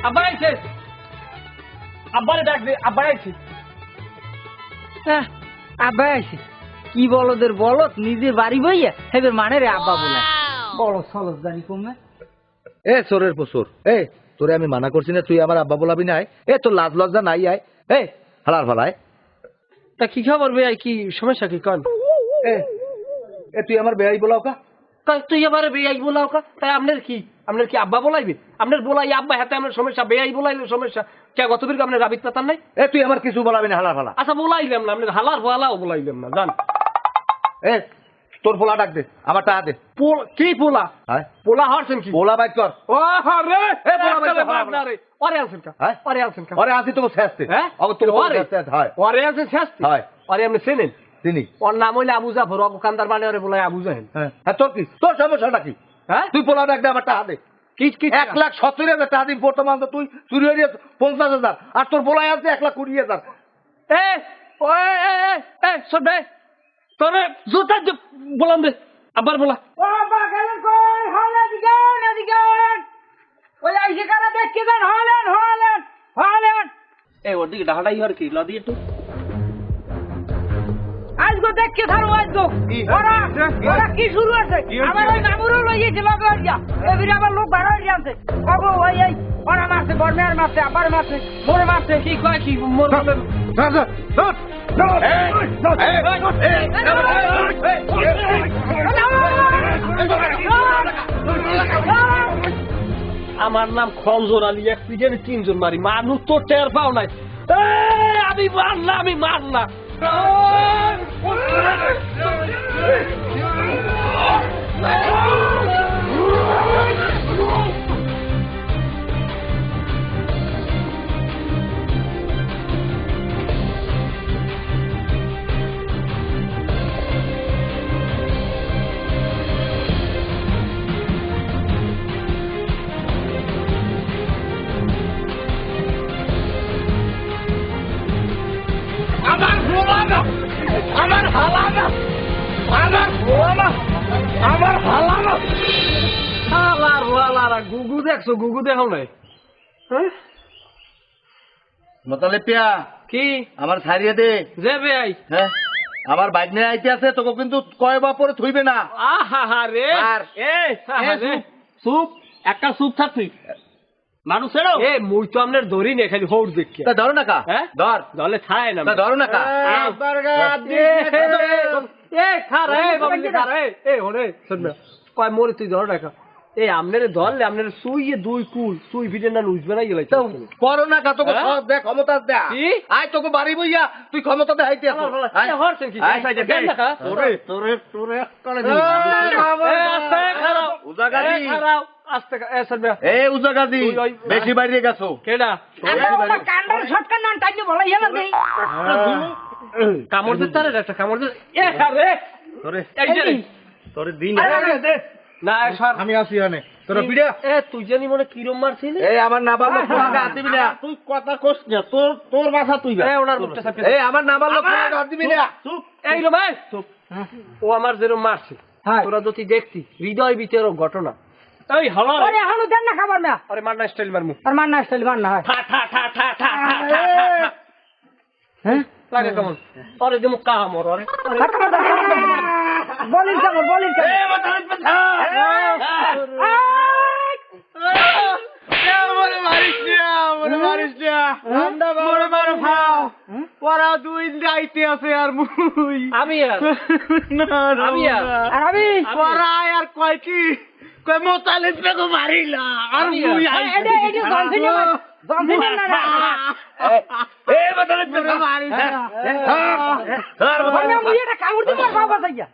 আব্বা আইছে আব্বারে ডাক দে আব্বা আইছে আব্বা আইছে কি বলদের বলত নিজে বাড়ি বইয়া হেবের মানে রে আব্বা বলে বড় সলস জানি কমে এ চোরের পশুর এ তোরে আমি মানা করছি না তুই আমার আব্বা বলাবি না এ তোর লাজ লজ্জা নাই আয় এ হালার ফালায় তা কি খবর ভাই কি সমস্যা কি কন এ তুই আমার বেয়াই বলাও কা তুই এবারে বেয়াই বলাও কা তাই আপনার কি আব্বা বলাইবে আপনার বলাই আব্বা হাতে আপনার সমস্যা বেয়াই বলাইলে সমস্যা কে গত বীর আপনার রাবিত পাতার নাই এ তুই আমার কিছু বলাবি না হালার ফালা আচ্ছা বলাইলাম না আপনার হালার ফালাও বলাইলাম না জান এ তোর পোলা ডাক দে আমার টাকা দে কি পোলা পোলা হরছেন কি পোলা বাইক কর ও রে এ পোলা বাইক রে ওরে আছেন কা ওরে আছেন কা ওরে আসি তো শেষতে অগ তোর শেষ হয় ওরে আছে শেষতে হয় ওরে আপনি চেনেন চিনি ওর নাম হইলে আবু জাফর দোকানদার মানে ওরে বলে আবু জাহেল হ্যাঁ তোর কি তোর সমস্যাটা কি তুই পোলা ডাক দে আমার টাকা দে কি 1,70,000 টাকা দিন বর্তমান তো তুই চুরি হয়ে 50,000 আর তোর বলাই আছে 1,20,000 এ সবে তোরে জুতা বলাম দে আবার বলা ও আব্বা গেলেন কই হলে দিগান ওই আইছে কারা দেখকে দেন হলেন এ ওর দিকে ডাহাটাই আর কি লদি একটু আজগো দেখকে ধরো আজগো ওরা কি শুরু আছে আমার ওই মামুরও লইয়েছে লগরিয়া এবিরে আবার লোক বাড়া হয়ে যাচ্ছে কগো ওই ওরা মারছে বর্মের মারছে আবার মারছে মোরে মারছে কি কয় কি মোর আমার নাম খঞ্জর আলী অ্যাক্সিডেন্ট 3 জন মারি মানুষ তো টের পাও নাই আমি মারলাম গুগু দেখছো গুগু দেখো নাই মতালে পিয়া কি আমার ছাড়িয়ে দে যে ভাই হ্যাঁ আমার বাইক নিয়ে আইতে আছে তোকে কিন্তু কয় বাপরে থইবে না আহা রে সুপ একটা সুপ থাক তুই মানুষেরও এ মুই তো আপনার ধরি নে খালি হৌর দেখি তা ধরো না কা ধর ধরলে ছায় না তা ধরো না কা এ খারে বাবলি খারে এ ওরে শুন কয় মোরে তুই ধর না কা এ আমনেরে ধরলে আমনেরে সুইয়ে দুই কুল সুই ভিডে না লুজবে না গেলাই তো করো না কা তোকে সব দে ক্ষমতা দে আয় তোকে বাড়ি বইয়া তুই ক্ষমতা দে হাইতে আছ আয় হরছেন কি সাইডে দেন না কা তোরে কলে দিই আস্তে খারাপ উজাগাদি খারাপ আস্তে এ শুন এ উজাগাদি বেশি বাইরে গেছো কেডা কান্ডার শটকান না টাইনে বলাই হেলা দেই কামড় দিতে রে একটা কামড় দে এ খারে তোরে এই যে তোরে দিন দে না সর আমি আসি আনে তোরা পিড়া এ তুই জানি মনে কিরম মারছিলি এই আমার নাবালক পোলাকে হাত দিবি না তুই কথা কস না তোর মাথা তুই এ ওনার মুখটা সাপে এই আমার নাবালক পোলাকে হাত দিবি না চুপ এই রে ভাই চুপ ও আমার যেরকম মারছে তোরা যদি দেখতি হৃদয় ভিতরের ঘটনা এই হলো ওরে হালু দেন না খাবার না আরে মার না স্টাইল মারমু আর মান না স্টাইল মান না হয় ঠা ঠা ঠা ঠা ঠা হ্যাঁ লাগে কেমন আরে দেমু কামর আরে বলিন কেমন এ মাথার পাছা মরে মারিস না মরে মারো খাও পরা দুই যাইতে আছে আর মুই আমি আর পরা আর কয় কি কয় মোতালিব বেগো মারিলা আর মুই এটা জনসিনে না এ মাতালিব বেগো মারিস মুই এটা কামড় দিবার বাবা যাইয়া